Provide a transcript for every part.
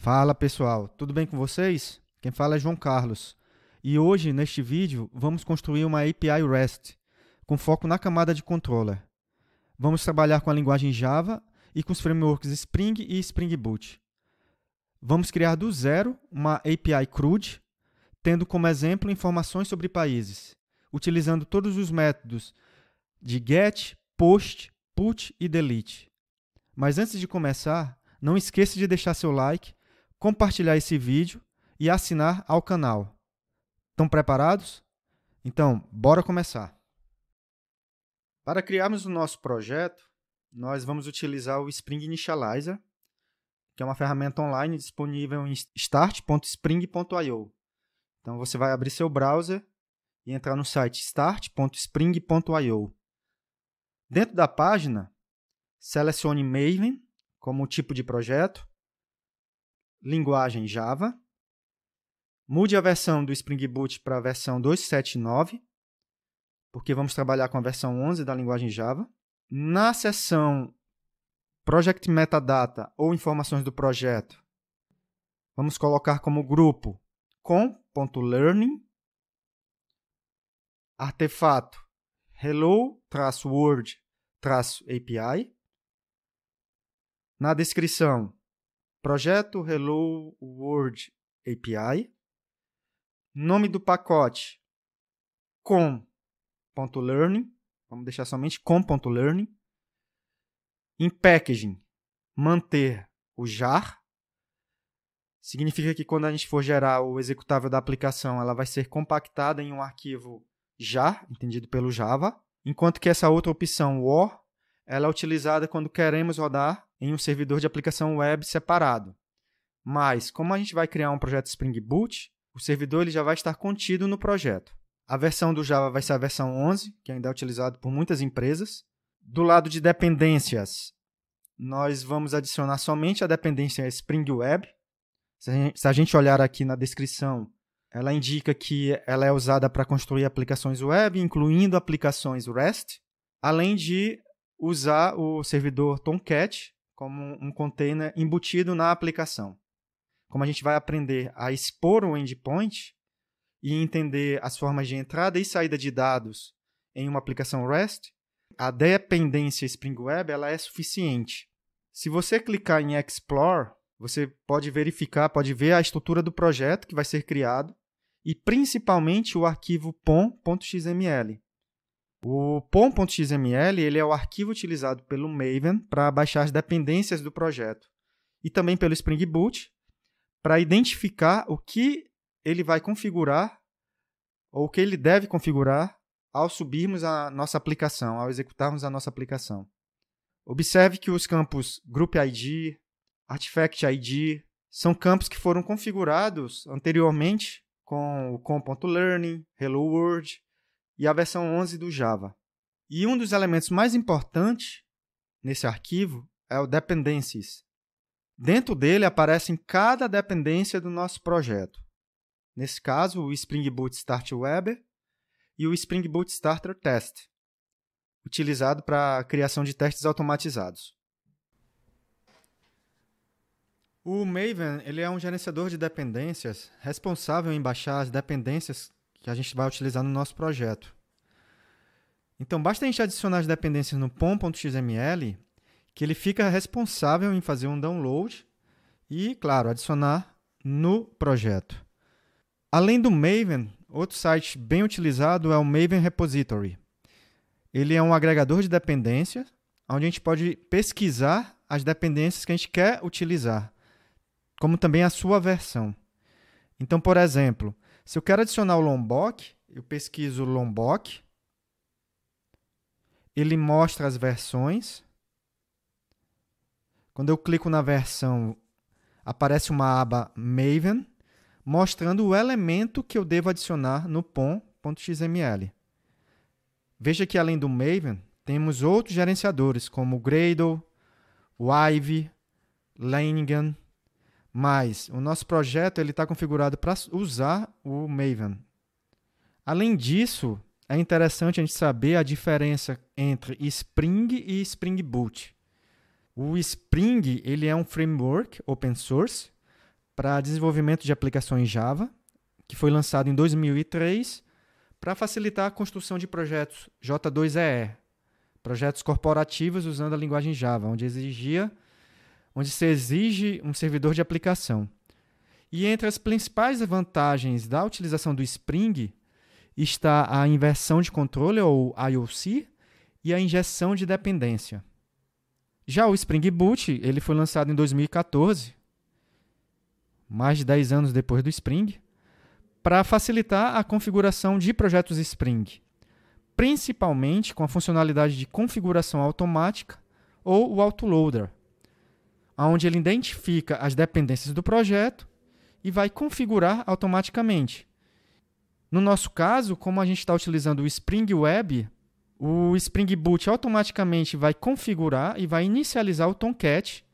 Fala pessoal, tudo bem com vocês? Quem fala é João Carlos. E hoje, neste vídeo, vamos construir uma API REST, com foco na camada de controller. Vamos trabalhar com a linguagem Java e com os frameworks Spring e Spring Boot. Vamos criar do zero uma API CRUD, tendo como exemplo informações sobre países, utilizando todos os métodos de GET, POST, PUT e DELETE. Mas antes de começar, não esqueça de deixar seu like, compartilhar esse vídeo e assinar ao canal. Estão preparados? Então, bora começar. Para criarmos o nosso projeto, nós vamos utilizar o Spring Initializer, que é uma ferramenta online disponível em start.spring.io. Então, você vai abrir seu browser e entrar no site start.spring.io. Dentro da página, selecione Maven como tipo de projeto, linguagem Java, mude a versão do Spring Boot para a versão 2.7.9, porque vamos trabalhar com a versão 11 da linguagem Java. Na seção Project Metadata ou informações do projeto, vamos colocar como grupo com.learning, artefato hello-world-API. Na descrição, projeto Hello World API. Nome do pacote, com.learning. Vamos deixar somente com.learning. Em packaging, manter o jar. Significa que quando a gente for gerar o executável da aplicação, ela vai ser compactada em um arquivo jar, entendido pelo Java. Enquanto que essa outra opção, war, ela é utilizada quando queremos rodar em um servidor de aplicação web separado. Mas, como a gente vai criar um projeto Spring Boot, o servidor ele já vai estar contido no projeto. A versão do Java vai ser a versão 11, que ainda é utilizada por muitas empresas. Do lado de dependências, nós vamos adicionar somente a dependência Spring Web. Se a gente olhar aqui na descrição, ela indica que ela é usada para construir aplicações web, incluindo aplicações REST, além de usar o servidor Tomcat como um container embutido na aplicação. Como a gente vai aprender a expor o endpoint e entender as formas de entrada e saída de dados em uma aplicação REST, a dependência Spring Web ela é suficiente. Se você clicar em Explore, você pode verificar, pode ver a estrutura do projeto que vai ser criado e principalmente o arquivo pom.xml. O pom.xml ele é o arquivo utilizado pelo Maven para baixar as dependências do projeto e também pelo Spring Boot para identificar o que ele vai configurar ou o que ele deve configurar ao subirmos a nossa aplicação, ao executarmos a nossa aplicação. Observe que os campos Group ID, Artifact ID são campos que foram configurados anteriormente com o com.learning, Hello World e a versão 11 do Java. E um dos elementos mais importantes nesse arquivo é o Dependencies. Dentro dele aparecem cada dependência do nosso projeto. Nesse caso, o Spring Boot Start Web e o Spring Boot Starter Test, utilizado para a criação de testes automatizados. O Maven ele é um gerenciador de dependências responsável em baixar as dependências que a gente vai utilizar no nosso projeto. Então, basta a gente adicionar as dependências no pom.xml, que ele fica responsável em fazer um download e, claro, adicionar no projeto. Além do Maven, outro site bem utilizado é o Maven Repository. Ele é um agregador de dependências, onde a gente pode pesquisar as dependências que a gente quer utilizar, como também a sua versão. Então, por exemplo, se eu quero adicionar o Lombok, eu pesquiso Lombok, ele mostra as versões. Quando eu clico na versão, aparece uma aba Maven, mostrando o elemento que eu devo adicionar no pom.xml. Veja que além do Maven, temos outros gerenciadores, como o Gradle, o Ivy, Leiningen, mas o nosso projeto está configurado para usar o Maven. Além disso, é interessante a gente saber a diferença entre Spring e Spring Boot. O Spring ele é um framework open source para desenvolvimento de aplicações Java, que foi lançado em 2003 para facilitar a construção de projetos J2EE, projetos corporativos usando a linguagem Java, onde se exige um servidor de aplicação. E entre as principais vantagens da utilização do Spring está a inversão de controle, ou IOC, e a injeção de dependência. Já o Spring Boot ele foi lançado em 2014, mais de 10 anos depois do Spring, para facilitar a configuração de projetos Spring, principalmente com a funcionalidade de configuração automática ou o autoloader, onde ele identifica as dependências do projeto e vai configurar automaticamente. No nosso caso, como a gente está utilizando o Spring Web, o Spring Boot automaticamente vai configurar e vai inicializar o Tomcat,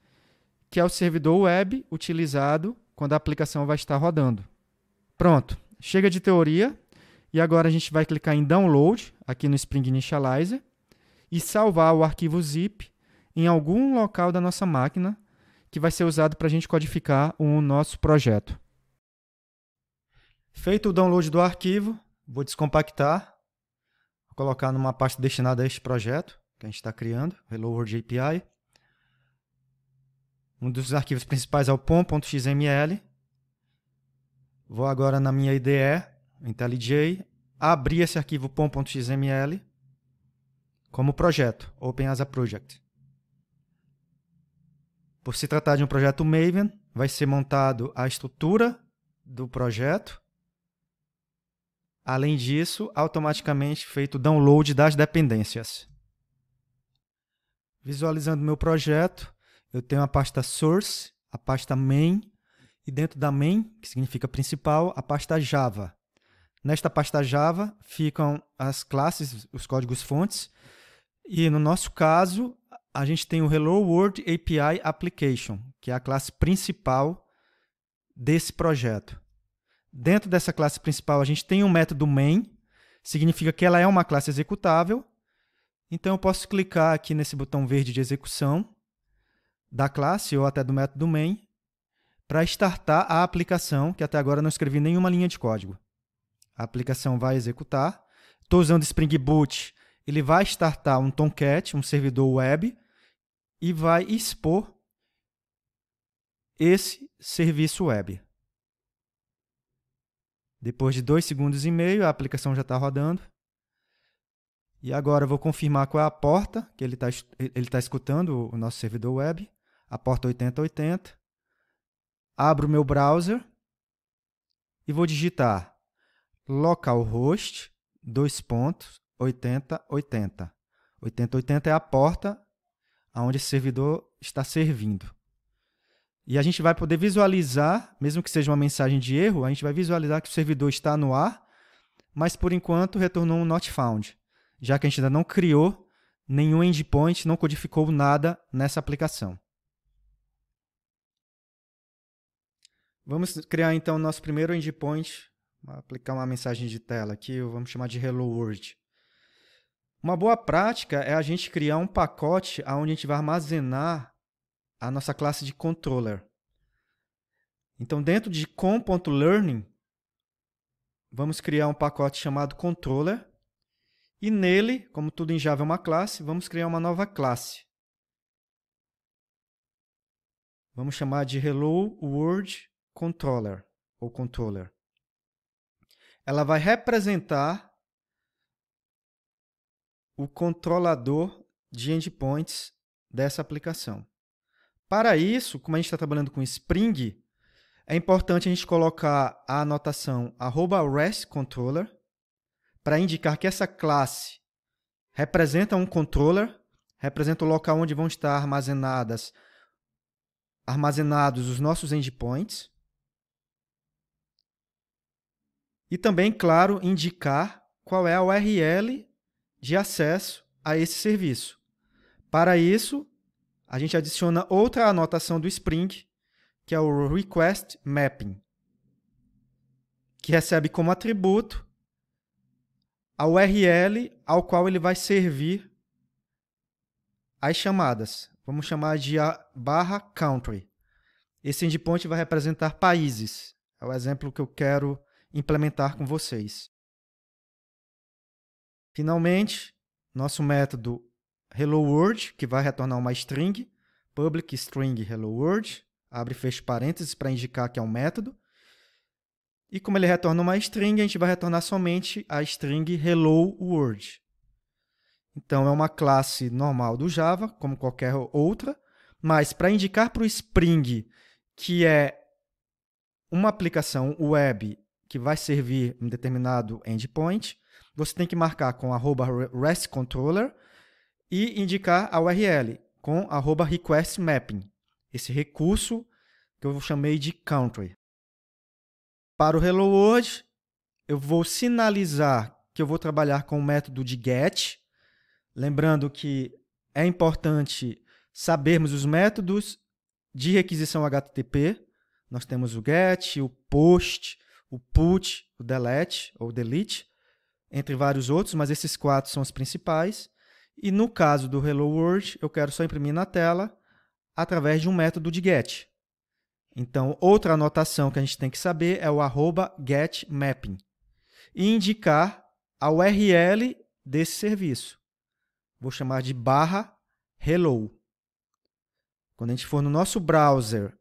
que é o servidor web utilizado quando a aplicação vai estar rodando. Pronto, chega de teoria e agora a gente vai clicar em Download aqui no Spring Initializer e salvar o arquivo zip em algum local da nossa máquina que vai ser usado para a gente codificar o nosso projeto. Feito o download do arquivo, vou descompactar, vou colocar numa pasta destinada a este projeto que a gente está criando, Hello World API. Um dos arquivos principais é o pom.xml. Vou agora na minha IDE, IntelliJ, abrir esse arquivo pom.xml como projeto, Open as a Project. Por se tratar de um projeto Maven, vai ser montado a estrutura do projeto. Além disso, automaticamente feito o download das dependências. Visualizando meu projeto, eu tenho a pasta Source, a pasta Main, e dentro da main, que significa principal, a pasta Java. Nesta pasta Java ficam as classes, os códigos fontes, e no nosso caso, a gente tem o Hello World API Application, que é a classe principal desse projeto. Dentro dessa classe principal, a gente tem um método main, significa que ela é uma classe executável. Então, eu posso clicar aqui nesse botão verde de execução da classe ou até do método main, para startar a aplicação, que até agora não escrevi nenhuma linha de código. A aplicação vai executar. Estou usando Spring Boot, ele vai startar um Tomcat, um servidor web, e vai expor esse serviço web. Depois de 2,5 segundos, a aplicação já está rodando. E agora eu vou confirmar qual é a porta que ele está escutando, o nosso servidor web, a porta 8080. Abro o meu browser e vou digitar localhost 2.8080. 8080 é a porta onde esse servidor está servindo. E a gente vai poder visualizar, mesmo que seja uma mensagem de erro, a gente vai visualizar que o servidor está no ar, mas por enquanto retornou um not found, já que a gente ainda não criou nenhum endpoint, não codificou nada nessa aplicação. Vamos criar então o nosso primeiro endpoint, vou aplicar uma mensagem de tela aqui, vamos chamar de Hello World. Uma boa prática é a gente criar um pacote onde a gente vai armazenar a nossa classe de controller. Então, dentro de com.learning, vamos criar um pacote chamado controller, e nele, como tudo em Java é uma classe, vamos criar uma nova classe. Vamos chamar de Hello World Controller, ou controller. Ela vai representar o controlador de endpoints dessa aplicação. Para isso, como a gente está trabalhando com Spring, é importante a gente colocar a anotação @RESTController para indicar que essa classe representa um controller, representa o local onde vão estar armazenados os nossos endpoints. E também, claro, indicar qual é a URL de acesso a esse serviço. Para isso, a gente adiciona outra anotação do Spring, que é o Request Mapping, que recebe como atributo a URL ao qual ele vai servir as chamadas. Vamos chamar de /country. Esse endpoint vai representar países. É o exemplo que eu quero implementar com vocês. Finalmente, nosso método Hello World, que vai retornar uma string, public string Hello World, abre e fecha parênteses para indicar que é um método. E como ele retorna uma string, a gente vai retornar somente a string Hello World. Então, é uma classe normal do Java, como qualquer outra, mas para indicar para o Spring que é uma aplicação web que vai servir um determinado endpoint, você tem que marcar com @RESTController e indicar a URL com @requestMapping, esse recurso que eu chamei de country. Para o Hello World, eu vou sinalizar que eu vou trabalhar com o método de get, lembrando que é importante sabermos os métodos de requisição HTTP. Nós temos o get, o post, o put, o delete ou delete, entre vários outros, mas esses 4 são os principais. E no caso do Hello World, eu quero só imprimir na tela através de um método de get. Então, outra anotação que a gente tem que saber é o @getMapping e indicar a URL desse serviço. Vou chamar de /hello. Quando a gente for no nosso browser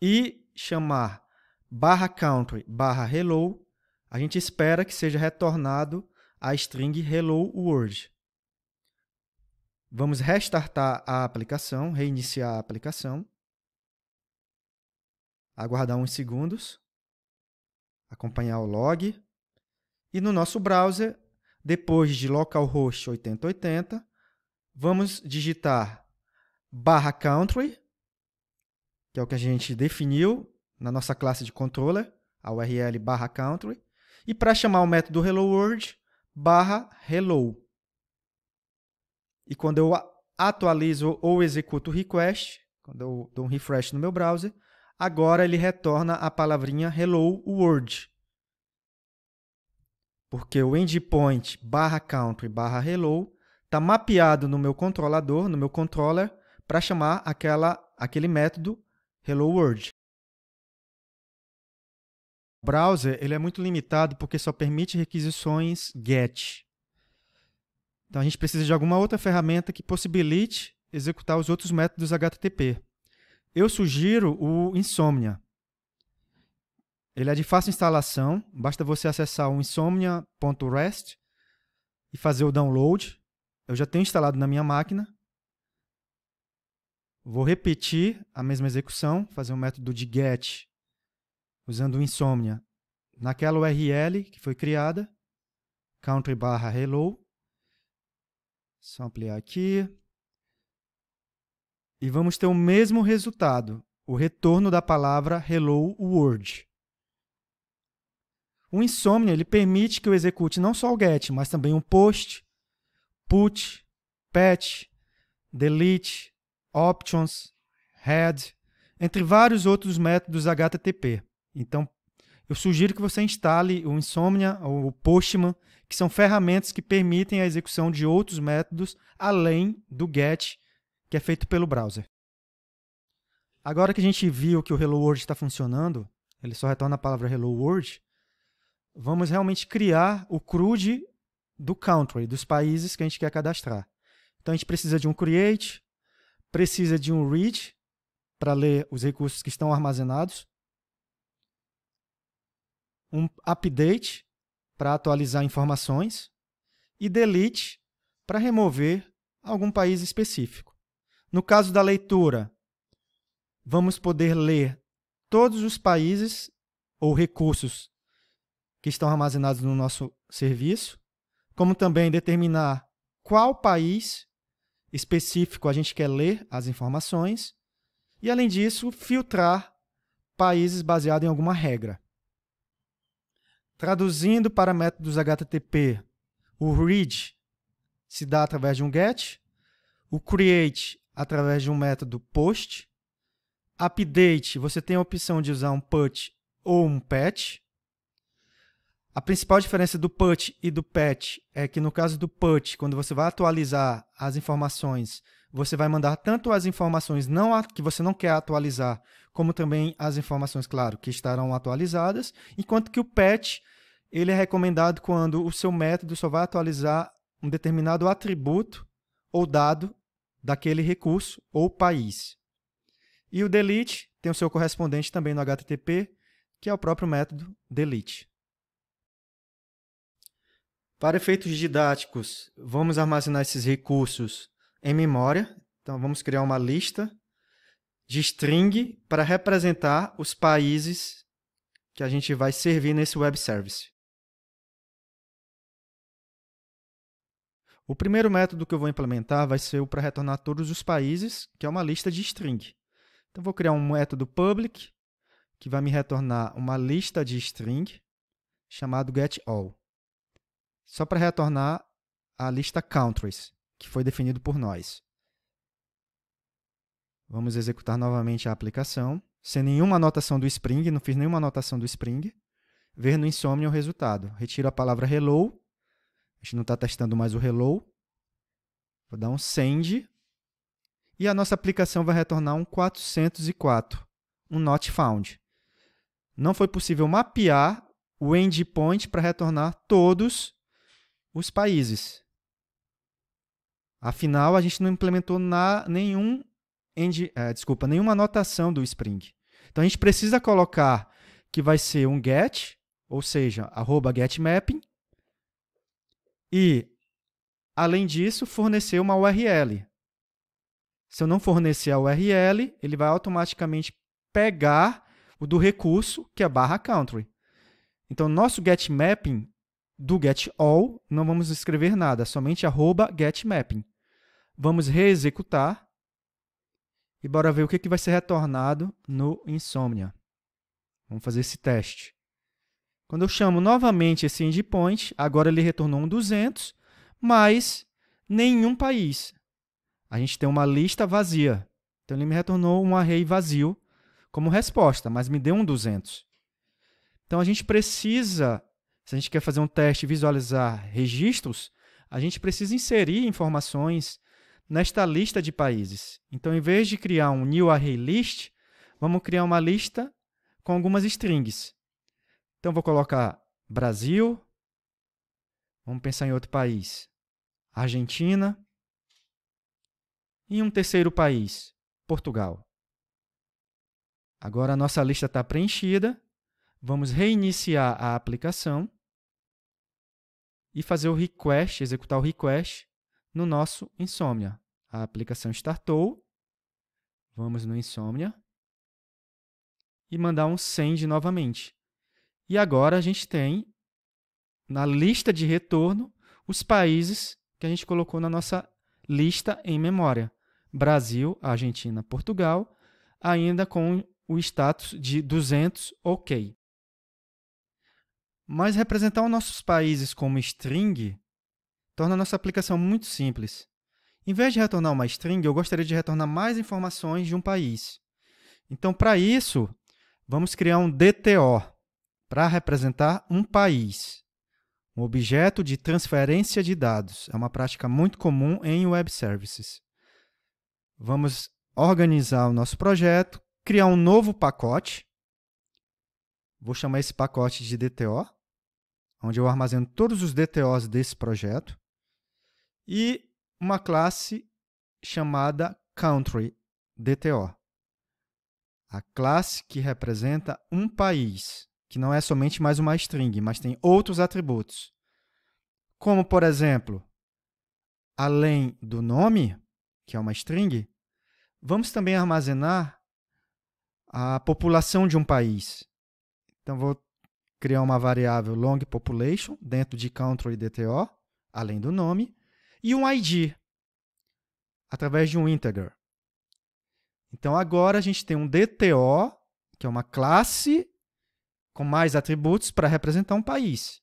e chamar /country /hello, a gente espera que seja retornado a string Hello World. Vamos restartar a aplicação, reiniciar a aplicação. Aguardar uns segundos. Acompanhar o log. E no nosso browser, depois de localhost 8080, vamos digitar /country, que é o que a gente definiu na nossa classe de controller, a URL /country. E para chamar o método Hello World, /hello. E quando eu atualizo ou executo o request, quando eu dou um refresh no meu browser, agora ele retorna a palavrinha Hello World. Porque o endpoint /country /hello está mapeado no meu controlador, no meu controller, para chamar aquele método Hello World. O browser ele é muito limitado porque só permite requisições GET. Então, a gente precisa de alguma outra ferramenta que possibilite executar os outros métodos HTTP. Eu sugiro o Insomnia. Ele é de fácil instalação, basta você acessar o insomnia.rest e fazer o download. Eu já tenho instalado na minha máquina. Vou repetir a mesma execução, fazer um método de get usando o Insomnia naquela URL que foi criada, country /hello. Só ampliar aqui. E vamos ter o mesmo resultado, o retorno da palavra Hello World. O Insomnia ele permite que eu execute não só o get, mas também um post, put, patch, delete, options, head, entre vários outros métodos HTTP. Então, eu sugiro que você instale o Insomnia ou o Postman, que são ferramentas que permitem a execução de outros métodos além do get, que é feito pelo browser. Agora que a gente viu que o Hello World está funcionando, ele só retorna a palavra Hello World, vamos realmente criar o CRUD do country, dos países que a gente quer cadastrar. Então, a gente precisa de um create, precisa de um read, para ler os recursos que estão armazenados, um update, para atualizar informações, e delete, para remover algum país específico. No caso da leitura, vamos poder ler todos os países ou recursos que estão armazenados no nosso serviço, como também determinar qual país específico a gente quer ler as informações e, além disso, filtrar países baseados em alguma regra. Traduzindo para métodos HTTP, o read se dá através de um get, o create através de um método post, update você tem a opção de usar um put ou um patch. A principal diferença do put e do patch é que no caso do put, quando você vai atualizar as informações, você vai mandar tanto as informações que você não quer atualizar, como também as informações, claro, que estarão atualizadas, enquanto que o patch ele é recomendado quando o seu método só vai atualizar um determinado atributo ou dado daquele recurso ou país. E o delete tem o seu correspondente também no HTTP, que é o próprio método delete. Para efeitos didáticos, vamos armazenar esses recursos em memória. Então, vamos criar uma lista de string para representar os países que a gente vai servir nesse web service. O primeiro método que eu vou implementar vai ser o para retornar todos os países, que é uma lista de string. Então, vou criar um método public, que vai me retornar uma lista de string, chamado getAll. Só para retornar a lista countries, que foi definido por nós. Vamos executar novamente a aplicação, sem nenhuma anotação do Spring, não fiz nenhuma anotação do Spring. Ver no Insomnia o resultado. Retiro a palavra hello, a gente não está testando mais o hello. Vou dar um send, e a nossa aplicação vai retornar um 404, um not found. Não foi possível mapear o endpoint para retornar todos os países. Afinal, a gente não implementou nenhuma anotação do Spring. Então, a gente precisa colocar que vai ser um get, ou seja, @getMapping, e, além disso, fornecer uma URL. Se eu não fornecer a URL, ele vai automaticamente pegar o do recurso, que é /country. Então, nosso getMapping do getAll, não vamos escrever nada, somente @getMapping. Vamos reexecutar e bora ver o que vai ser retornado no Insomnia. Vamos fazer esse teste. Quando eu chamo novamente esse endpoint, agora ele retornou um 200, mas nenhum país. A gente tem uma lista vazia. Então, ele me retornou um array vazio como resposta, mas me deu um 200. Então, a gente precisa, se a gente quer fazer um teste e visualizar registros, a gente precisa inserir informações nesta lista de países. Então, em vez de criar um new array list, vamos criar uma lista com algumas strings. Então, vou colocar Brasil, vamos pensar em outro país, Argentina, e um terceiro país, Portugal. Agora, a nossa lista está preenchida. Vamos reiniciar a aplicação e fazer o request, executar o request no nosso Insomnia. A aplicação startou. Vamos no Insomnia e mandar um send novamente. E agora a gente tem, na lista de retorno, os países que a gente colocou na nossa lista em memória. Brasil, Argentina, Portugal, ainda com o status de 200 OK. Mas representar os nossos países como string torna a nossa aplicação muito simples. Em vez de retornar uma string, eu gostaria de retornar mais informações de um país. Então, para isso, vamos criar um DTO para representar um país. Um objeto de transferência de dados. É uma prática muito comum em web services. Vamos organizar o nosso projeto, criar um novo pacote. Vou chamar esse pacote de DTO, onde eu armazeno todos os DTOs desse projeto. E uma classe chamada country_DTO. A classe que representa um país, que não é somente mais uma string, mas tem outros atributos. Como, por exemplo, além do nome, que é uma string, vamos também armazenar a população de um país. Então, vou criar uma variável longPopulation dentro de country_DTO, além do nome, e um ID, através de um integer. Então, agora a gente tem um DTO, que é uma classe com mais atributos para representar um país,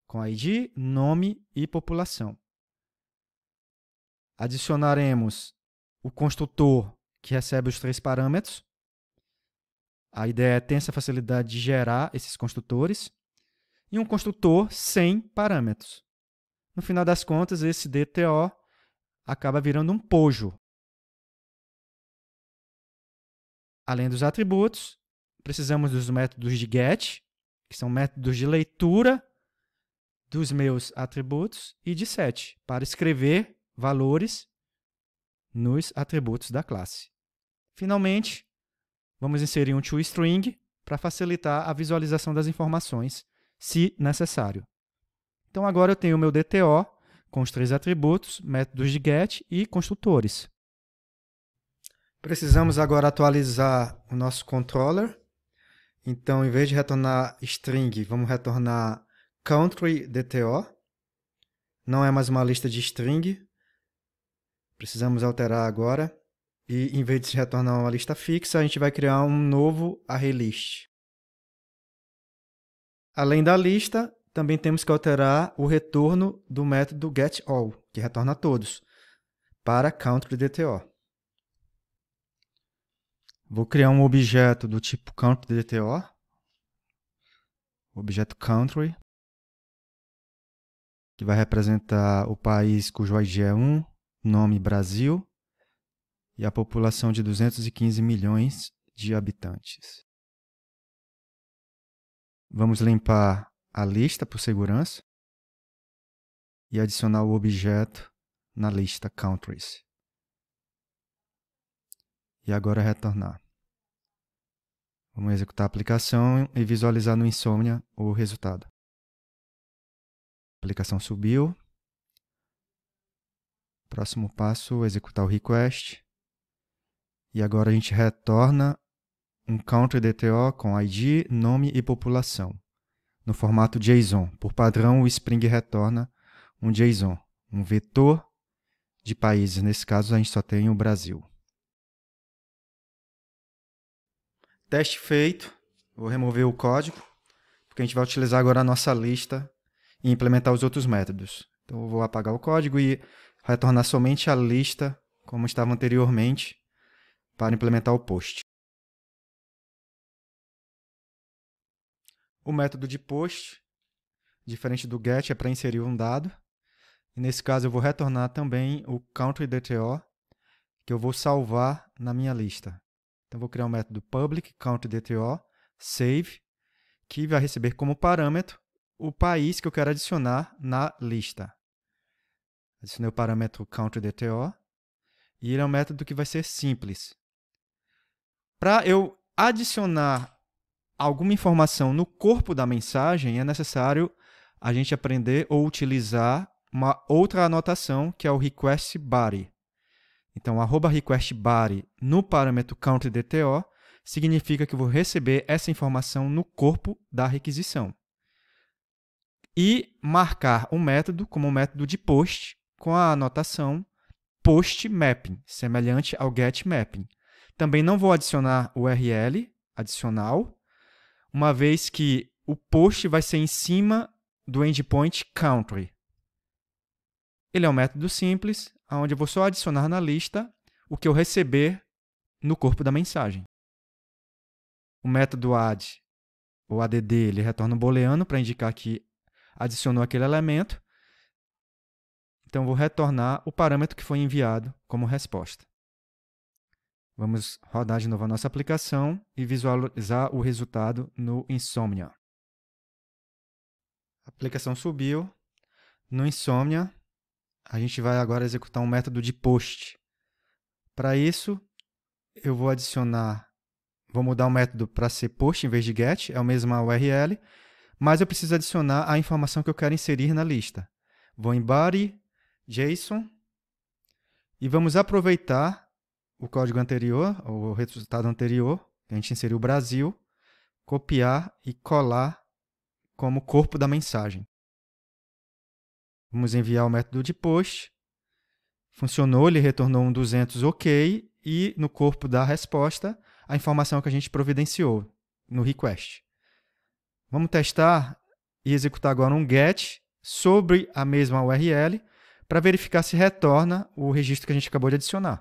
com ID, nome e população. Adicionaremos o construtor que recebe os 3 parâmetros. A ideia é ter essa facilidade de gerar esses construtores. E um construtor sem parâmetros. No final das contas, esse DTO acaba virando um POJO. Além dos atributos, precisamos dos métodos de get, que são métodos de leitura dos meus atributos, e de set, para escrever valores nos atributos da classe. Finalmente, vamos inserir um toString para facilitar a visualização das informações, se necessário. Então, agora eu tenho o meu DTO com os 3 atributos, métodos de get e construtores. Precisamos agora atualizar o nosso controller. Então, em vez de retornar string, vamos retornar country DTO. Não é mais uma lista de string. Precisamos alterar agora. E em vez de retornar uma lista fixa, a gente vai criar um novo ArrayList. Além da lista, também temos que alterar o retorno do método getAll, que retorna todos, para countryDTO. Vou criar um objeto do tipo countryDTO, objeto country, que vai representar o país cujo ID é 1, nome Brasil, e a população de 215 milhões de habitantes. Vamos limpar a lista por segurança e adicionar o objeto na lista countries. E agora retornar. Vamos executar a aplicação e visualizar no Insomnia o resultado. A aplicação subiu. Próximo passo, executar o request. E agora a gente retorna um countryDTO com ID, nome e população, no formato JSON. Por padrão, o Spring retorna um JSON, um vetor de países. Nesse caso, a gente só tem o Brasil. Teste feito. Vou remover o código, porque a gente vai utilizar agora a nossa lista e implementar os outros métodos. Então, eu vou apagar o código e retornar somente a lista, como estava anteriormente, para implementar o post. O método de post, diferente do get, é para inserir um dado. E nesse caso, eu vou retornar também o countryDTO, que eu vou salvar na minha lista. Então, vou criar um método public countryDTO save, que vai receber como parâmetro o país que eu quero adicionar na lista. Adicionei o parâmetro countryDTO e ele é um método que vai ser simples. Para eu adicionar alguma informação no corpo da mensagem, é necessário a gente aprender ou utilizar uma outra anotação, que é o requestBody. Então, @requestBody no parâmetro countryDTO significa que eu vou receber essa informação no corpo da requisição. E marcar o método como um método de post com a anotação postMapping, semelhante ao getMapping. Também não vou adicionar URL adicional, uma vez que o post vai ser em cima do endpoint country. Ele é um método simples, onde eu vou só adicionar na lista o que eu receber no corpo da mensagem. O método add, ou add, ele retorna um booleano para indicar que adicionou aquele elemento. Então, eu vou retornar o parâmetro que foi enviado como resposta. Vamos rodar de novo a nossa aplicação e visualizar o resultado no Insomnia. A aplicação subiu. No Insomnia, a gente vai agora executar um método de post. Para isso, eu vou mudar o método para ser post em vez de get, é o mesmo URL, mas eu preciso adicionar a informação que eu quero inserir na lista. Vou em body, JSON, e vamos aproveitar o código anterior, o resultado anterior, que a gente inseriu o Brasil, copiar e colar como corpo da mensagem. Vamos enviar o método de post. Funcionou, ele retornou um 200 OK, e no corpo da resposta, a informação que a gente providenciou no request. Vamos testar e executar agora um get sobre a mesma URL para verificar se retorna o registro que a gente acabou de adicionar.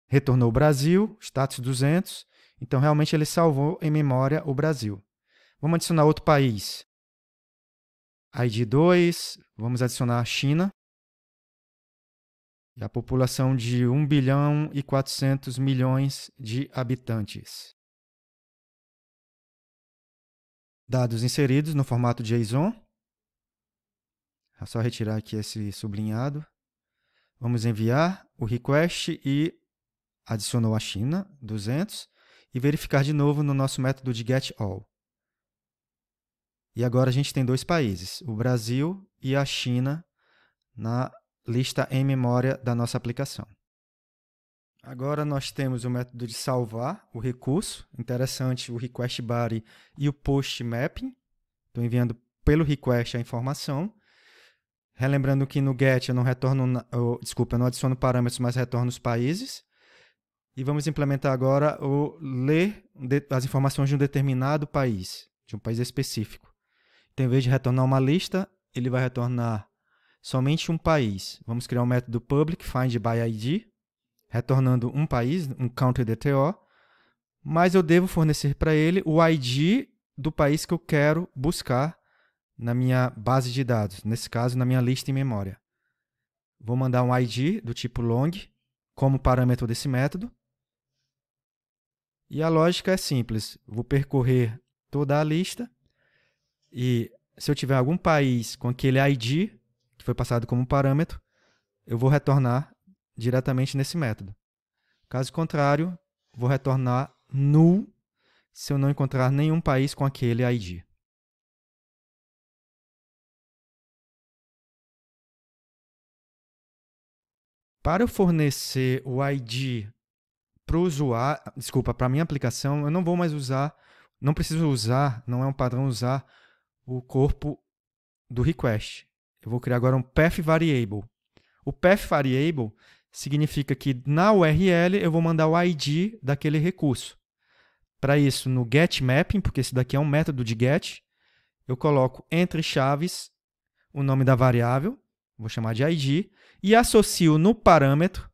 Retornou o Brasil, status 200, então realmente ele salvou em memória o Brasil. Vamos adicionar outro país. ID 2, vamos adicionar a China. e a população de 1.400.000.000 de habitantes. Dados inseridos no formato JSON. É só retirar aqui esse sublinhado. Vamos enviar o request e adicionou a China, 200, e verificar de novo no nosso método de getAll. E agora a gente tem dois países, o Brasil e a China, na lista em memória da nossa aplicação. Agora nós temos o método de salvar o recurso. Interessante, o request body e o post mapping. Estou enviando pelo request a informação. Relembrando que no get eu não retorno, eu não adiciono parâmetros, mas retorno os países. E vamos implementar agora o ler as informações de um determinado país, de um país específico. Então, em vez de retornar uma lista, ele vai retornar somente um país. Vamos criar um método public find by ID, retornando um país, um country DTO, mas eu devo fornecer para ele o ID do país que eu quero buscar na minha base de dados, nesse caso, na minha lista em memória. Vou mandar um ID do tipo long como parâmetro desse método. E a lógica é simples. Vou percorrer toda a lista e se eu tiver algum país com aquele ID que foi passado como parâmetro, eu vou retornar diretamente nesse método. Caso contrário, vou retornar null se eu não encontrar nenhum país com aquele ID. Para eu fornecer o ID para o usuário, para a minha aplicação, eu não vou mais usar, não preciso usar, não é um padrão usar o corpo do request. Eu vou criar agora um path variable. O path variable significa que na URL eu vou mandar o ID daquele recurso. Para isso, no getMapping, porque esse daqui é um método de get, eu coloco entre chaves o nome da variável, vou chamar de ID, e associo no parâmetro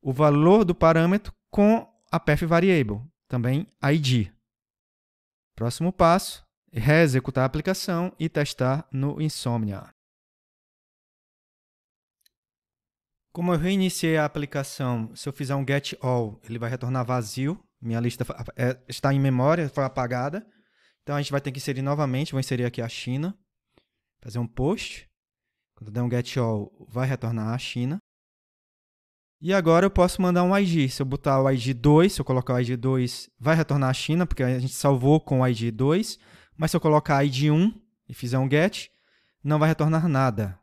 o valor do parâmetro com a path variable, também ID. Próximo passo, reexecutar a aplicação e testar no Insomnia. Como eu reiniciei a aplicação, se eu fizer um getAll, ele vai retornar vazio. Minha lista está em memória, foi apagada. Então a gente vai ter que inserir novamente. Vou inserir aqui a China. Fazer um post. Quando der um getAll, vai retornar a China. E agora eu posso mandar um ID. Se eu botar o ID 2, se eu colocar o ID 2, vai retornar a China, porque a gente salvou com o ID 2. Mas se eu colocar ID 1 e fizer um get, não vai retornar nada.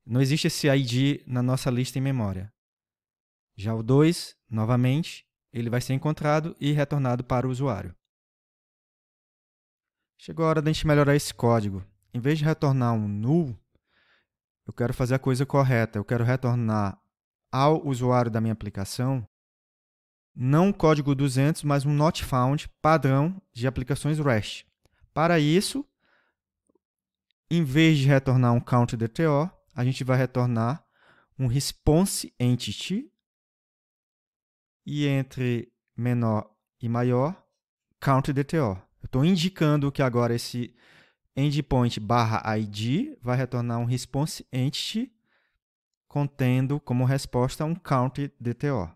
Não existe esse ID na nossa lista em memória. Já o 2, novamente, ele vai ser encontrado e retornado para o usuário. Chegou a hora de a gente melhorar esse código. Em vez de retornar um null, eu quero fazer a coisa correta. Eu quero retornar ao usuário da minha aplicação não o código 200, mas um not found padrão de aplicações REST. Para isso, em vez de retornar um count DTO, a gente vai retornar um response entity e entre menor e maior, count DTO. Eu estou indicando que agora esse endpoint /id vai retornar um response entity contendo como resposta um count DTO.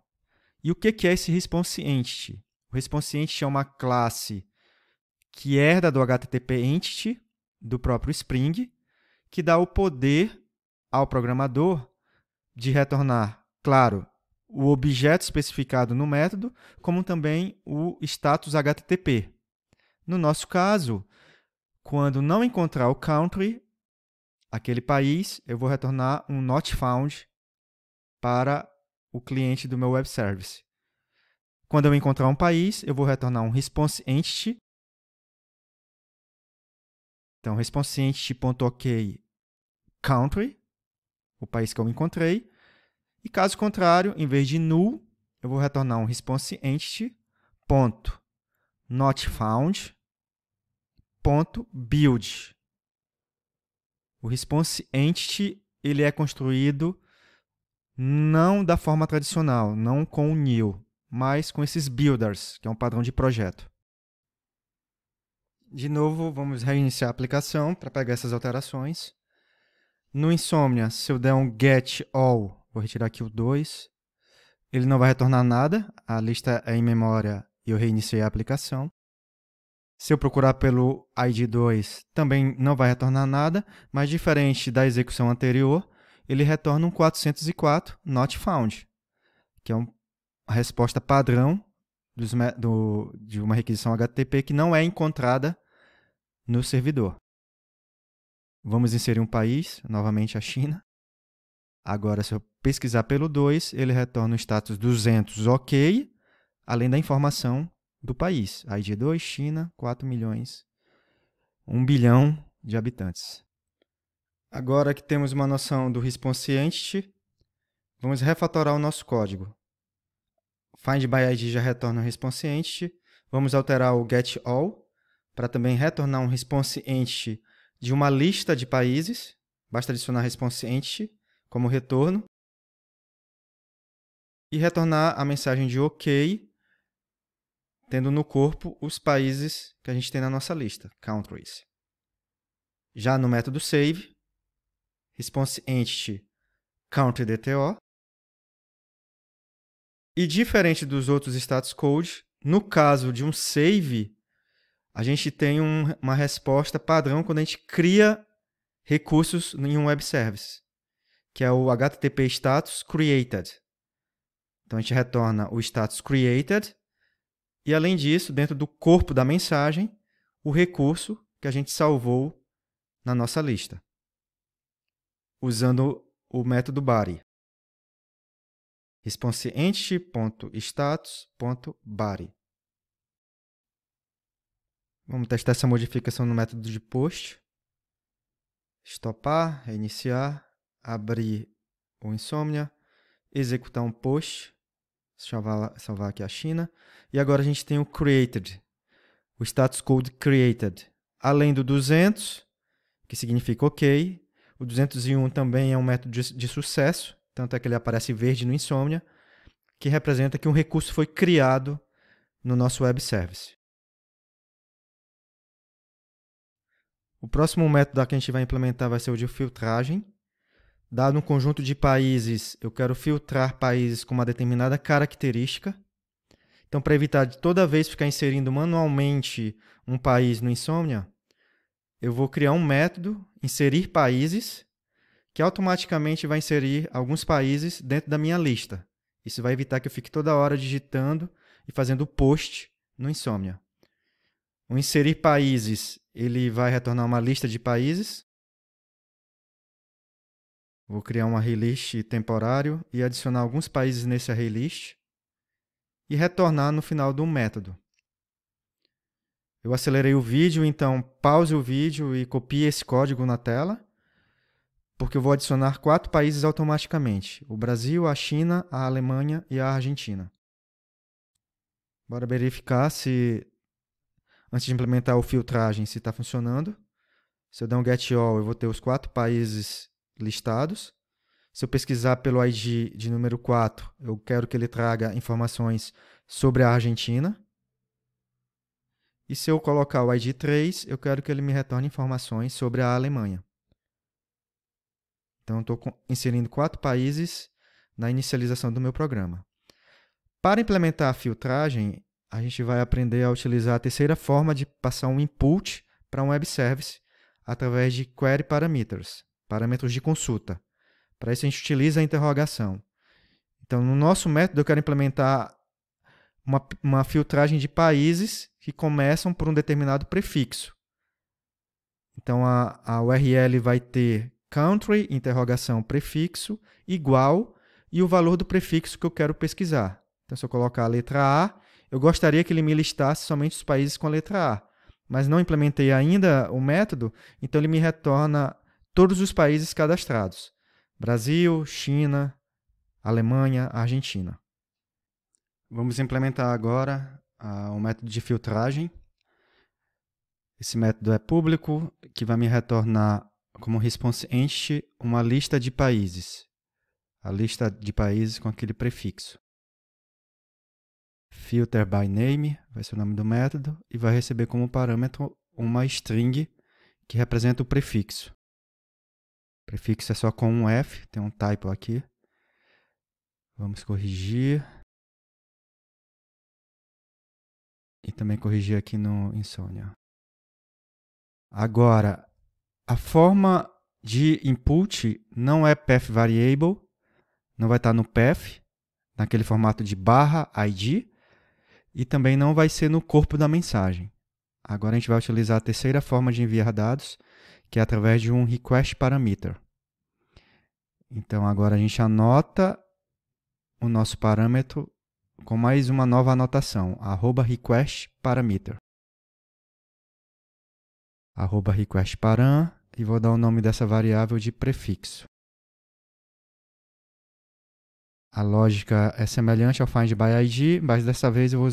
E o que é esse response entity? O response entity é uma classe que herda do HTTP entity do próprio Spring, que dá o poder ao programador de retornar, claro, o objeto especificado no método, como também o status HTTP. No nosso caso, quando não encontrar o country, aquele país, eu vou retornar um not found para o cliente do meu web service. Quando eu encontrar um país, eu vou retornar um response entity. Então, response entity.ok country, o país que eu encontrei. E caso contrário, em vez de null, eu vou retornar um response entity.notfound.build. O response entity ele é construído não da forma tradicional, não com o new, mas com esses builders, que é um padrão de projeto. De novo, vamos reiniciar a aplicação para pegar essas alterações. No Insomnia, se eu der um getAll, Vou retirar aqui o 2. Ele não vai retornar nada. A lista é em memória e eu reiniciei a aplicação. Se eu procurar pelo ID 2, também não vai retornar nada, mas diferente da execução anterior, ele retorna um 404 not found, que é uma resposta padrão de uma requisição HTTP que não é encontrada no servidor. Vamos inserir um país, novamente a China. Agora, se eu pesquisar pelo 2, ele retorna o status 200 OK, além da informação do país. ID 2, China, 4 milhões, 1 bilhão de habitantes. Agora que temos uma noção do Response Entity, vamos refatorar o nosso código. Find by ID já retorna o Response Entity. Vamos alterar o Get All para também retornar um Response Entity de uma lista de países. Basta adicionar Response Entity como retorno. E retornar a mensagem de OK, tendo no corpo os países que a gente tem na nossa lista, countries. Já no método save, Response Entity country.dto. E diferente dos outros status code, no caso de um save, a gente tem uma resposta padrão quando a gente cria recursos em um web service, que é o HTTP status created. Então, a gente retorna o status created e, além disso, dentro do corpo da mensagem, o recurso que a gente salvou na nossa lista, usando o método body. ResponseEntity.status.body. Vamos testar essa modificação no método de post. Stopar, reiniciar, abrir o Insomnia, executar um post, salvar aqui a China. E agora a gente tem o created, o status code created. Além do 200, que significa OK, o 201 também é um método de sucesso, tanto é que ele aparece verde no Insomnia, que representa que um recurso foi criado no nosso web service. O próximo método que a gente vai implementar vai ser o de filtragem. Dado um conjunto de países, eu quero filtrar países com uma determinada característica. Então, para evitar de toda vez ficar inserindo manualmente um país no Insomnia, eu vou criar um método, inserir países, que automaticamente vai inserir alguns países dentro da minha lista. Isso vai evitar que eu fique toda hora digitando e fazendo post no Insomnia. O inserir países, ele vai retornar uma lista de países. Vou criar um array list temporário e adicionar alguns países nesse array list e retornar no final do método. Eu acelerei o vídeo, então pause o vídeo e copie esse código na tela, porque eu vou adicionar 4 países automaticamente: o Brasil, a China, a Alemanha e a Argentina. Bora verificar se, antes de implementar o filtragem, se está funcionando. Se eu der um get all, eu vou ter os 4 países listados. Se eu pesquisar pelo ID de número 4, eu quero que ele traga informações sobre a Argentina. E se eu colocar o ID 3, eu quero que ele me retorne informações sobre a Alemanha. Então, eu estou inserindo 4 países na inicialização do meu programa. Para implementar a filtragem, a gente vai aprender a utilizar a terceira forma de passar um input para um web service através de query parameters, parâmetros de consulta. Para isso, a gente utiliza a interrogação. Então, no nosso método, eu quero implementar uma filtragem de países que começam por um determinado prefixo. Então, a URL vai ter country, interrogação, prefixo, igual, e o valor do prefixo que eu quero pesquisar. Então, se eu colocar a letra A, eu gostaria que ele me listasse somente os países com a letra A, mas não implementei ainda o método, então ele me retorna todos os países cadastrados: Brasil, China, Alemanha, Argentina. Vamos implementar agora o método de filtragem. Esse método é público, que vai me retornar como response entity uma lista de países. A lista de países com aquele prefixo. Filter by name vai ser o nome do método e vai receber como parâmetro uma string que representa o prefixo. O prefixo é só com um F, tem um typo aqui. Vamos corrigir. E também corrigir aqui no Insomnia. Agora, a forma de input não é path variable, não vai estar no path, naquele formato de /id, e também não vai ser no corpo da mensagem. Agora a gente vai utilizar a terceira forma de enviar dados, que é através de um request parameter. Então agora a gente anota o nosso parâmetro com mais uma nova anotação, @requestParameter. @requestParam, e vou dar o nome dessa variável de prefixo. A lógica é semelhante ao find by id, mas dessa vez eu vou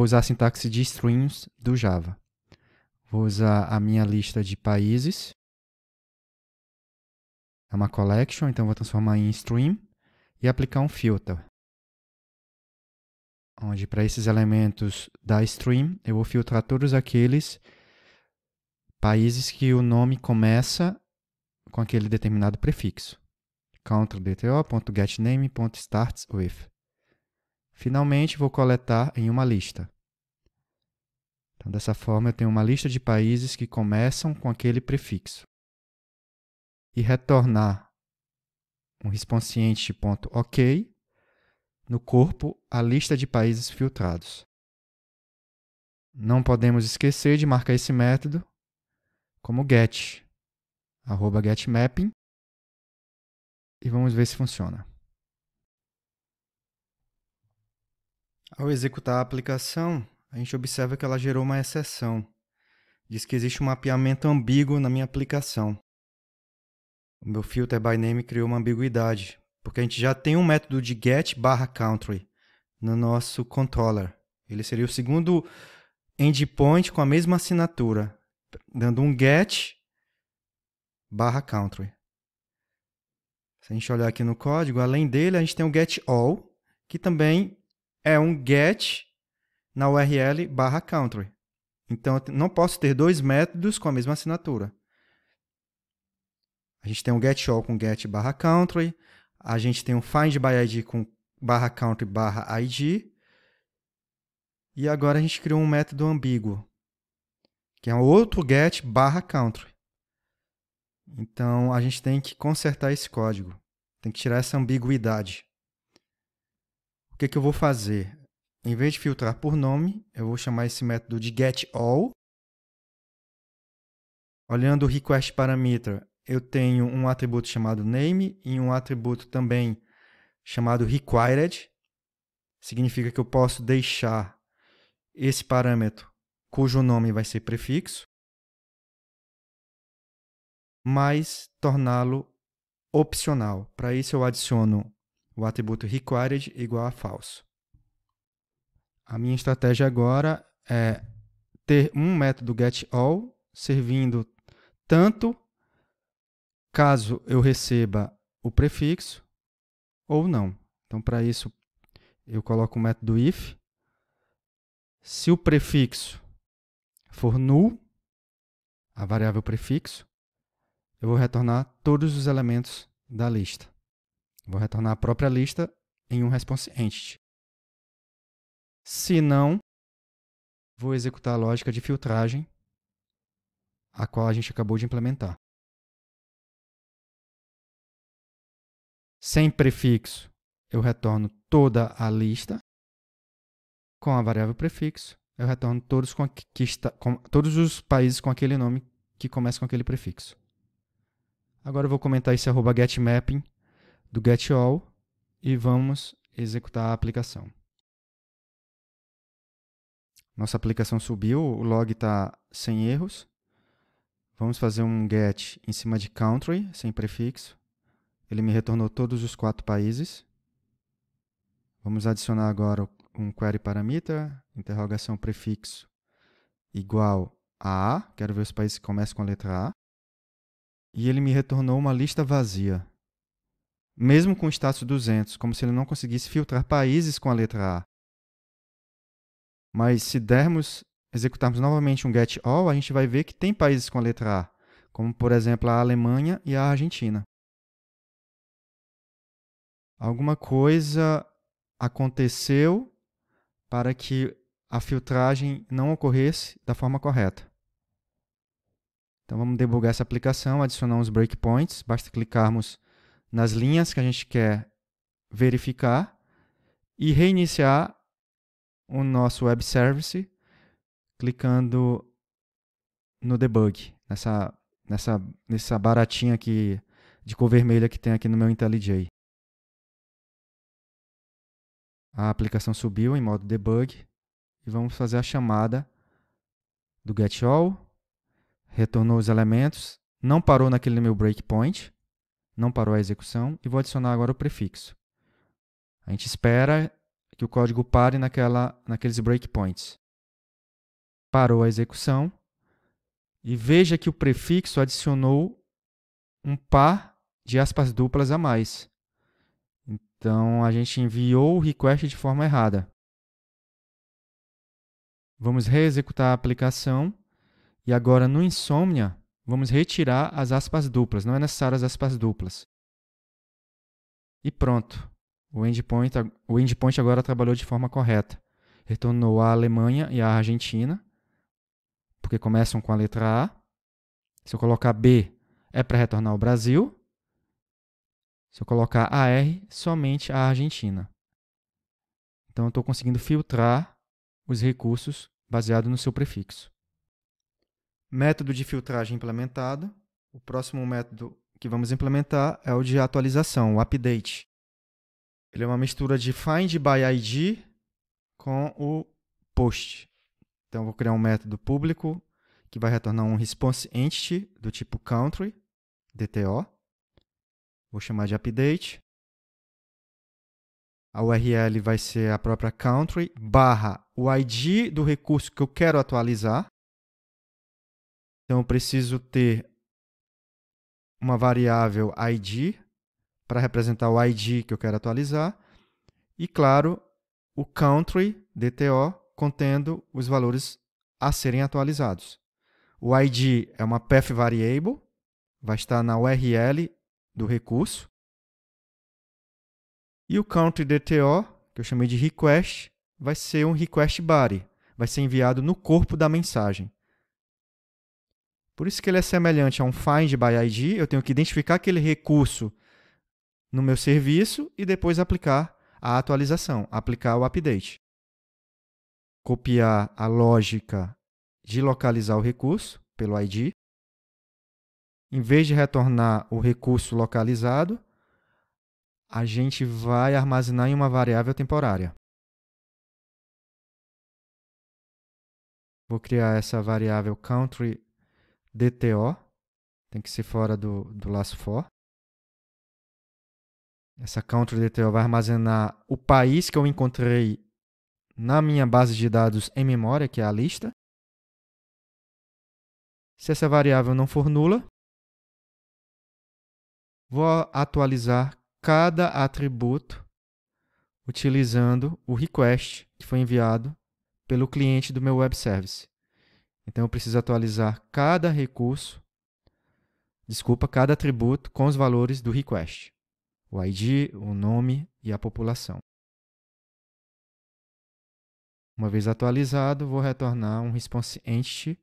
usar a sintaxe de strings do Java. Vou usar a minha lista de países. É uma collection, então vou transformar em string e aplicar um filter. Onde para esses elementos da string eu vou filtrar todos aqueles países que o nome começa com aquele determinado prefixo. CTRL.getName.startsWith. Finalmente, vou coletar em uma lista. Então, dessa forma, eu tenho uma lista de países que começam com aquele prefixo. E retornar um responsiente.ok no corpo a lista de países filtrados. Não podemos esquecer de marcar esse método como get, @getMapping, e vamos ver se funciona. Ao executar a aplicação, a gente observa que ela gerou uma exceção. Diz que existe um mapeamento ambíguo na minha aplicação. O meu filter by name criou uma ambiguidade, porque a gente já tem um método de get/country no nosso controller. Ele seria o segundo endpoint com a mesma assinatura, dando um get/country. Se a gente olhar aqui no código, além dele, a gente tem o getAll, que também é um get na URL /country. Então, eu não posso ter dois métodos com a mesma assinatura. A gente tem um getAll com get/country, a gente tem um findById com /country/id, e agora a gente criou um método ambíguo, que é um outro get/country. Então, a gente tem que consertar esse código. Tem que tirar essa ambiguidade. O que eu vou fazer? Em vez de filtrar por nome, eu vou chamar esse método de getAll. Olhando o request parameter, eu tenho um atributo chamado name e um atributo também chamado required. Significa que eu posso deixar esse parâmetro cujo nome vai ser prefixo, mas torná-lo opcional. Para isso, eu adiciono o atributo required igual a false. A minha estratégia agora é ter um método getAll servindo tanto caso eu receba o prefixo ou não. Então, para isso, eu coloco o método if. Se o prefixo for null, a variável prefixo, eu vou retornar todos os elementos da lista. Vou retornar a própria lista em um response entity. Se não, vou executar a lógica de filtragem, a qual a gente acabou de implementar. Sem prefixo, eu retorno toda a lista. Com a variável prefixo, eu retorno todos os países com aquele nome que começa com aquele prefixo. Agora eu vou comentar esse @getMapping do getAll e vamos executar a aplicação. Nossa aplicação subiu, o log está sem erros. Vamos fazer um get em cima de country, sem prefixo. Ele me retornou todos os 4 países. Vamos adicionar agora um query parameter, interrogação prefixo igual a A. Quero ver os países que começam com a letra A. E ele me retornou uma lista vazia. Mesmo com o status 200, como se ele não conseguisse filtrar países com a letra A. Mas se executarmos novamente um getAll, a gente vai ver que tem países com a letra A, como por exemplo a Alemanha e a Argentina. alguma coisa aconteceu para que a filtragem não ocorresse da forma correta. Então vamos debugar essa aplicação, adicionar uns breakpoints, basta clicarmos nas linhas que a gente quer verificar e reiniciar o nosso web service clicando no debug, nessa baratinha aqui de cor vermelha que tem aqui no meu IntelliJ. A aplicação subiu em modo debug e vamos fazer a chamada do getAll, retornou os elementos, não parou naquele meu breakpoint, não parou a execução e vou adicionar agora o prefixo. A gente espera que o código pare naqueles breakpoints. Parou a execução e veja que o prefixo adicionou um par de aspas duplas a mais. Então, a gente enviou o request de forma errada. Vamos reexecutar a aplicação e agora no Insomnia vamos retirar as aspas duplas. Não é necessário as aspas duplas. E pronto. O endpoint agora trabalhou de forma correta. Retornou a Alemanha e a Argentina, porque começam com a letra A. Se eu colocar B, é para retornar o Brasil. Se eu colocar AR, somente a Argentina. Então, eu estou conseguindo filtrar os recursos baseado no seu prefixo. Método de filtragem implementado. O próximo método que vamos implementar é o de atualização, o update. Ele é uma mistura de find by ID com o post. Então, eu vou criar um método público que vai retornar um response entity do tipo country, DTO. Vou chamar de update. A URL vai ser a própria country barra o ID do recurso que eu quero atualizar. Então, eu preciso ter uma variável ID para representar o ID que eu quero atualizar. E, claro, o country, DTO, contendo os valores a serem atualizados. O ID é uma path variable, vai estar na URL do recurso. E o country DTO, que eu chamei de request, vai ser um request body, vai ser enviado no corpo da mensagem. Por isso que ele é semelhante a um find by ID, eu tenho que identificar aquele recurso no meu serviço e depois aplicar a atualização, aplicar o update. Copiar a lógica de localizar o recurso pelo ID. Em vez de retornar o recurso localizado, a gente vai armazenar em uma variável temporária. Vou criar essa variável country DTO, tem que ser fora do laço for. Essa country DTO vai armazenar o país que eu encontrei na minha base de dados em memória, que é a lista. Se essa variável não for nula, vou atualizar cada atributo utilizando o request que foi enviado pelo cliente do meu web service. Então, eu preciso atualizar cada cada atributo com os valores do request. O ID, o nome e a população. Uma vez atualizado, vou retornar um response entity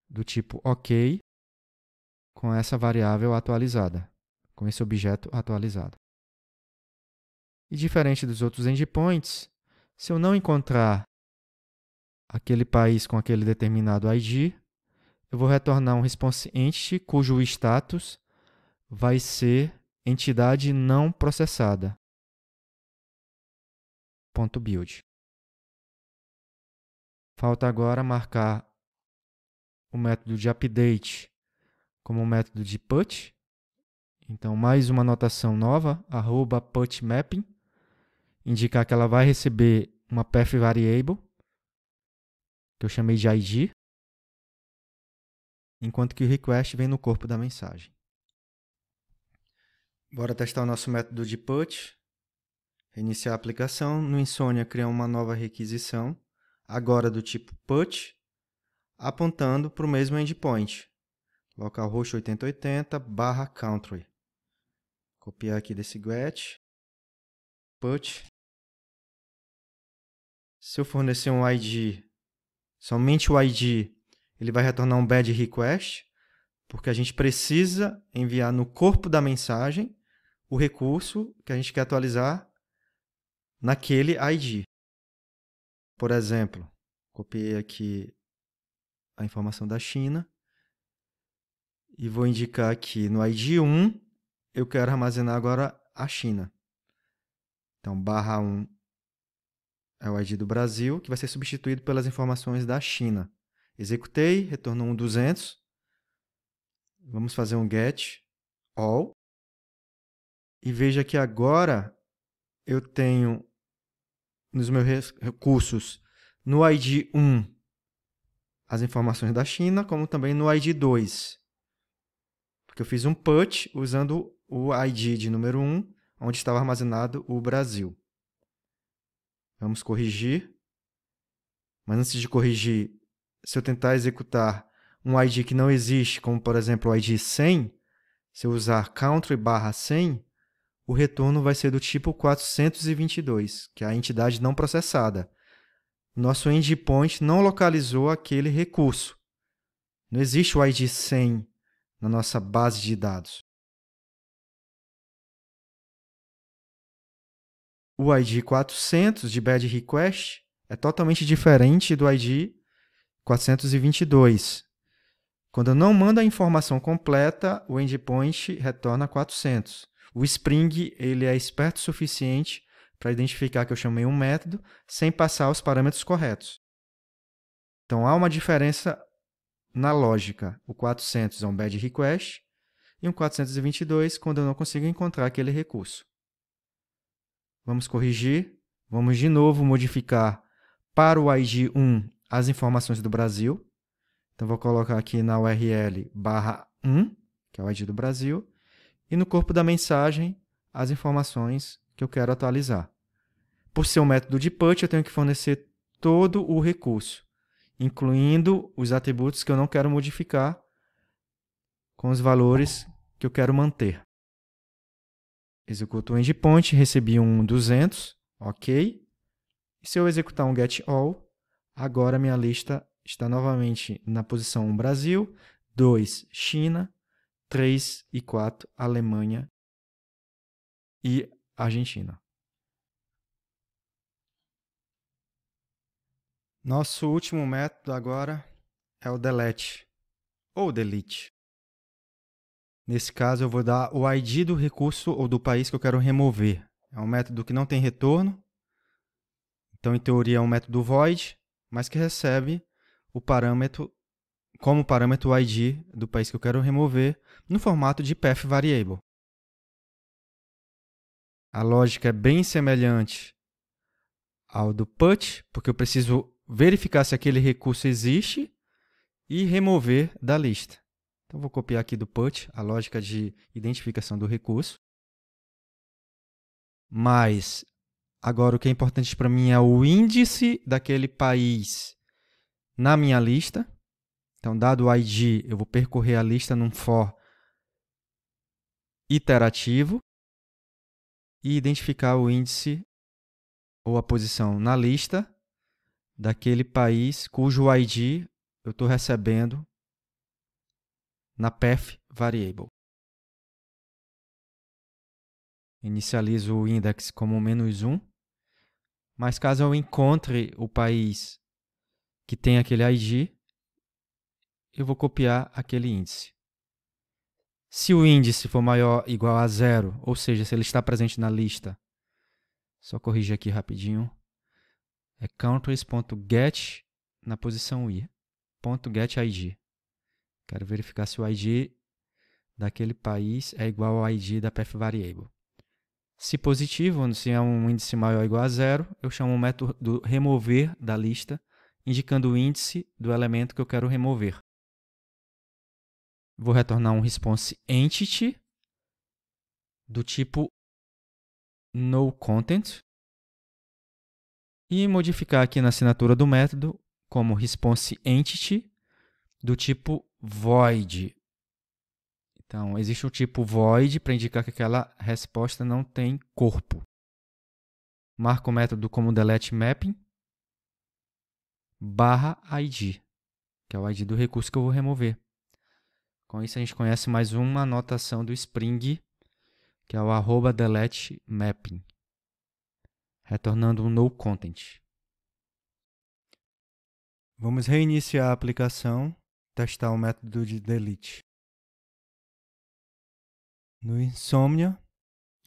do tipo OK com essa variável atualizada, com esse objeto atualizado. E diferente dos outros endpoints, se eu não encontrar aquele país com aquele determinado ID, eu vou retornar um response entity cujo status vai ser entidade não processada. .build. Falta agora marcar o método de update como um método de put. Então, mais uma anotação nova, @putMapping, indicar que ela vai receber uma path variable, que eu chamei de ID, enquanto que o request vem no corpo da mensagem. Bora testar o nosso método de put. Reiniciar a aplicação. No Insomnia, criar uma nova requisição, agora do tipo put, apontando para o mesmo endpoint. Localhost 8080 /country. Copiar aqui desse get. put. Se eu fornecer um ID, somente o ID, ele vai retornar um bad request, porque a gente precisa enviar no corpo da mensagem o recurso que a gente quer atualizar naquele ID. Por exemplo, copiei aqui a informação da China e vou indicar aqui no ID 1, eu quero armazenar agora a China. Então, /1 é o ID do Brasil, que vai ser substituído pelas informações da China. Executei, retornou um 200. Vamos fazer um get all. E veja que agora eu tenho nos meus recursos no ID 1 as informações da China, como também no ID 2. Porque eu fiz um put usando o ID de número 1, onde estava armazenado o Brasil. Vamos corrigir. Mas antes de corrigir, se eu tentar executar um ID que não existe, como por exemplo o ID 100, se eu usar country /100, o retorno vai ser do tipo 422, que é a entidade não processada. Nosso endpoint não localizou aquele recurso. Não existe o ID 100 na nossa base de dados. O ID 400 de bad request é totalmente diferente do ID 422. Quando eu não mando a informação completa, o endpoint retorna 400. O Spring ele é esperto o suficiente para identificar que eu chamei um método sem passar os parâmetros corretos. Então, há uma diferença na lógica. O 400 é um bad request e um 422 quando eu não consigo encontrar aquele recurso. Vamos corrigir. Vamos de novo modificar para o ID 1 as informações do Brasil. Então, vou colocar aqui na URL /1, que é o ID do Brasil, e no corpo da mensagem as informações que eu quero atualizar. Por ser um método de put, eu tenho que fornecer todo o recurso, incluindo os atributos que eu não quero modificar com os valores que eu quero manter. Executo o endpoint, recebi um 200, ok. E se eu executar um get all, agora minha lista está novamente na posição 1, Brasil, 2, China, 3 e 4, Alemanha e Argentina. Nosso último método agora é o delete, ou delete. Nesse caso, eu vou dar o ID do recurso ou do país que eu quero remover. É um método que não tem retorno. Então, em teoria, é um método void, mas que recebe o parâmetro, como parâmetro o ID do país que eu quero remover, no formato de path variable. A lógica é bem semelhante ao do put, porque eu preciso verificar se aquele recurso existe e remover da lista. Então, vou copiar aqui do put a lógica de identificação do recurso. Mas, agora o que é importante para mim é o índice daquele país na minha lista. Então, dado o ID, eu vou percorrer a lista num for iterativo e identificar o índice ou a posição na lista daquele país cujo ID eu estou recebendo na path variable. Inicializo o index como -1, mas caso eu encontre o país que tem aquele ID, eu vou copiar aquele índice. Se o índice for maior ou igual a 0, ou seja, se ele está presente na lista, só corrigir aqui rapidinho, é countries.get na posição i, .getID. Quero verificar se o ID daquele país é igual ao ID da path variable. Se positivo, se é um índice maior ou igual a 0, eu chamo o método remover da lista, indicando o índice do elemento que eu quero remover. Vou retornar um response entity do tipo noContent e modificar aqui na assinatura do método como response entity do tipo void. Então, existe o tipo void para indicar que aquela resposta não tem corpo. marco o método como delete mapping /id, que é o ID do recurso que eu vou remover. Com isso, a gente conhece mais uma anotação do Spring, que é o @delete mapping, retornando um noContent. Vamos reiniciar a aplicação, testar o método de delete. No Insomnia,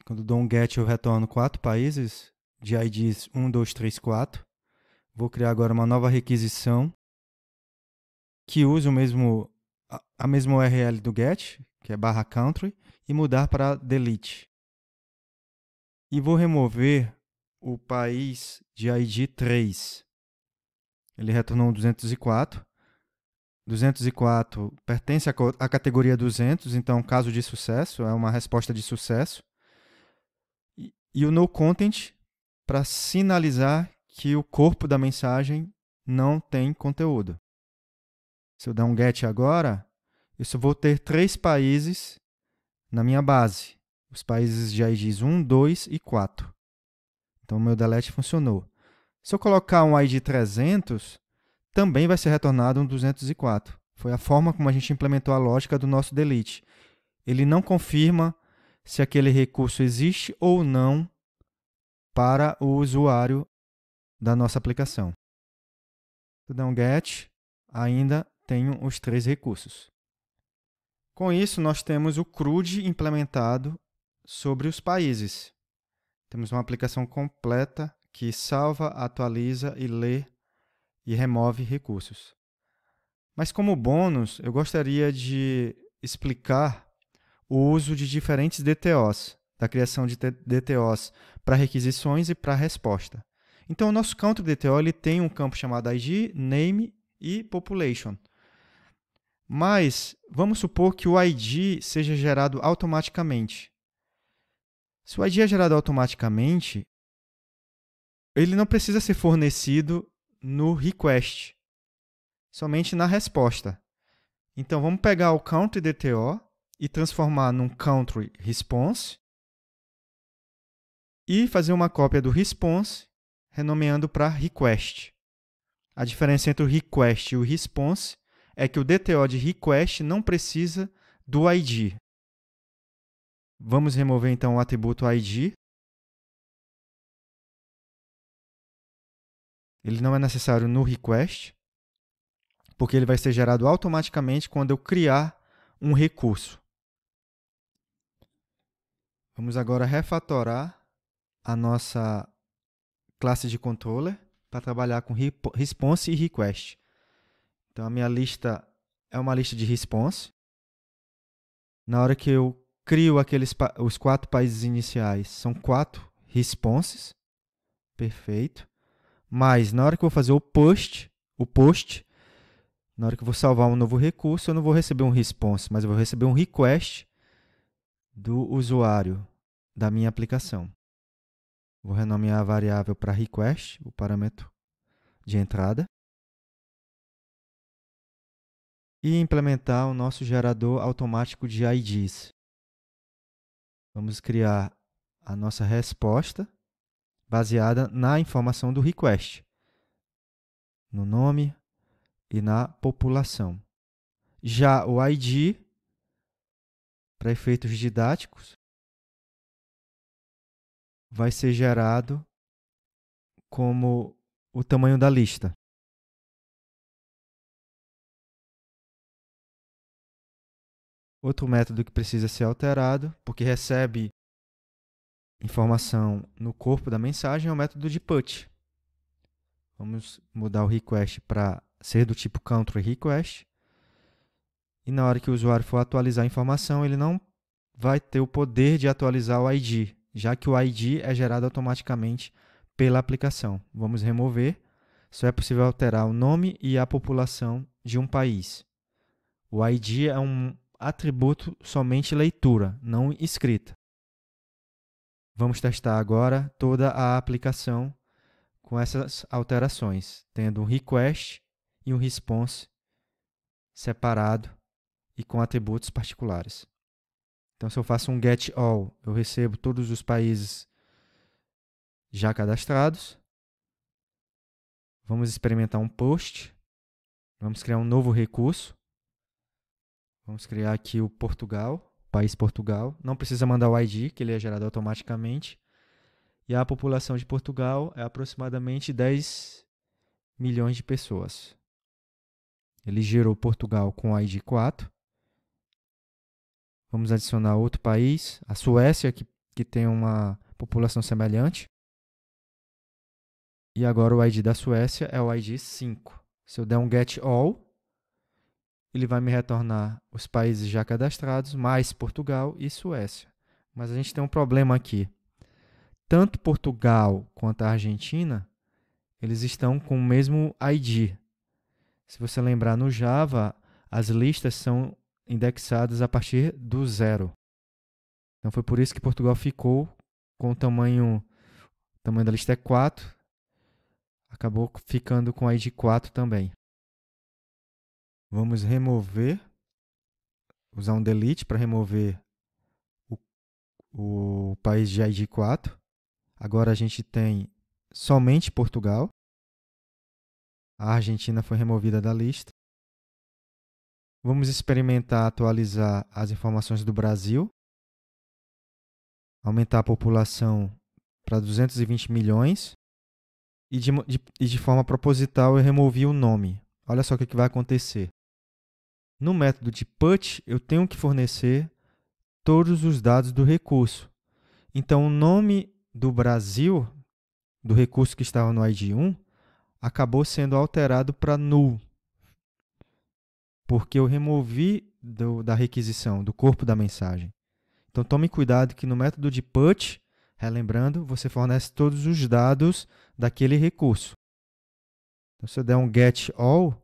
quando dou um get, eu retorno 4 países de IDs 1, 2, 3, 4. Vou criar agora uma nova requisição que usa a mesma URL do get, que é /country, e mudar para delete. E vou remover o país de ID 3. Ele retornou um 204. 204 pertence à categoria 200, então caso de sucesso, é uma resposta de sucesso. E o noContent para sinalizar que o corpo da mensagem não tem conteúdo. Se eu der um get agora, eu só vou ter 3 países na minha base. Os países de IDs 1, 2 e 4. Então, o meu delete funcionou. Se eu colocar um ID 300, também vai ser retornado um 204. Foi a forma como a gente implementou a lógica do nosso delete. Ele não confirma se aquele recurso existe ou não para o usuário da nossa aplicação. Se eu der um get, ainda tenho os 3 recursos. Com isso, nós temos o CRUD implementado sobre os países. Temos uma aplicação completa que salva, atualiza e lê e remove recursos. Mas como bônus, eu gostaria de explicar o uso de diferentes DTOs, da criação de DTOs para requisições e para resposta. Então, o nosso counter DTO ele tem um campo chamado ID, name e population. Mas vamos supor que o ID seja gerado automaticamente. Se o ID é gerado automaticamente, ele não precisa ser fornecido no request, somente na resposta. Então, vamos pegar o country DTO e transformar num country response e fazer uma cópia do response, renomeando para request. A diferença entre o request e o response é que o DTO de request não precisa do ID. Vamos remover então o atributo ID. Ele não é necessário no request, porque ele vai ser gerado automaticamente quando eu criar um recurso. Vamos agora refatorar a nossa classe de controller para trabalhar com response e request. Então, a minha lista é uma lista de response. Na hora que eu crio os 4 países iniciais, são 4 responses. Perfeito. Mas, na hora que eu vou fazer o post, na hora que eu vou salvar um novo recurso, eu não vou receber um response, mas eu vou receber um request do usuário da minha aplicação. Vou renomear a variável para request, o parâmetro de entrada. E implementar o nosso gerador automático de IDs. Vamos criar a nossa resposta baseada na informação do request, no nome e na população. Já o ID, para efeitos didáticos, vai ser gerado como o tamanho da lista. Outro método que precisa ser alterado, porque recebe informação no corpo da mensagem, é o método de put. Vamos mudar o request para ser do tipo country request. E na hora que o usuário for atualizar a informação, ele não vai ter o poder de atualizar o ID, já que o ID é gerado automaticamente pela aplicação. Vamos remover. Só é possível alterar o nome e a população de um país. O ID é um atributo somente leitura, não escrita. Vamos testar agora toda a aplicação com essas alterações, tendo um request e um response separado e com atributos particulares. Então, se eu faço um get all, eu recebo todos os países já cadastrados. Vamos experimentar um post. Vamos criar um novo recurso. Vamos criar aqui o Portugal, país Portugal. Não precisa mandar o ID, que ele é gerado automaticamente. E a população de Portugal é aproximadamente 10 milhões de pessoas. Ele gerou Portugal com o ID 4. Vamos adicionar outro país, a Suécia, que tem uma população semelhante. E agora o ID da Suécia é o ID 5. Se eu der um get all, ele vai me retornar os países já cadastrados, mais Portugal e Suécia. Mas a gente tem um problema aqui. Tanto Portugal quanto a Argentina, eles estão com o mesmo ID. Se você lembrar, no Java, as listas são indexadas a partir do 0. Então foi por isso que Portugal ficou com o tamanho da lista é 4, acabou ficando com a ID 4 também. Vamos remover, usar um delete para remover o país de ID 4. Agora a gente tem somente Portugal. A Argentina foi removida da lista. Vamos experimentar atualizar as informações do Brasil. Aumentar a população para 220 milhões. E de forma proposital eu removi o nome. Olha só o que vai acontecer. No método de put, eu tenho que fornecer todos os dados do recurso. Então, o nome do Brasil, do recurso que estava no ID 1, acabou sendo alterado para null. Porque eu removi da requisição, do corpo da mensagem. Então, tome cuidado que no método de put, relembrando, você fornece todos os dados daquele recurso. Então, se eu der um get all,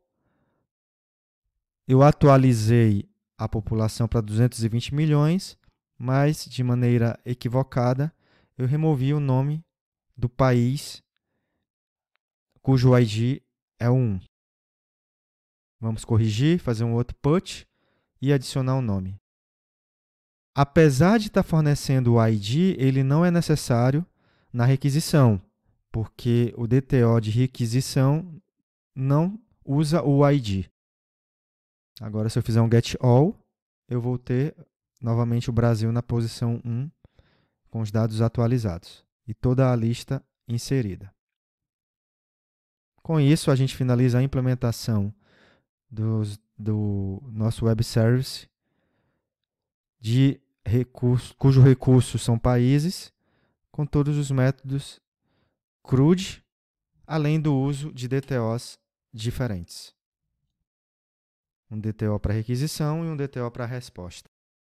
eu atualizei a população para 220 milhões, mas de maneira equivocada, eu removi o nome do país cujo ID é o 1. Vamos corrigir, fazer um outro put e adicionar o nome. Apesar de estar fornecendo o ID, ele não é necessário na requisição, porque o DTO de requisição não usa o ID. Agora, se eu fizer um get all, eu vou ter novamente o Brasil na posição 1 com os dados atualizados e toda a lista inserida. Com isso, a gente finaliza a implementação do nosso web service cujo recurso são países, com todos os métodos CRUD, além do uso de DTOs diferentes. Um DTO para requisição e um DTO para resposta.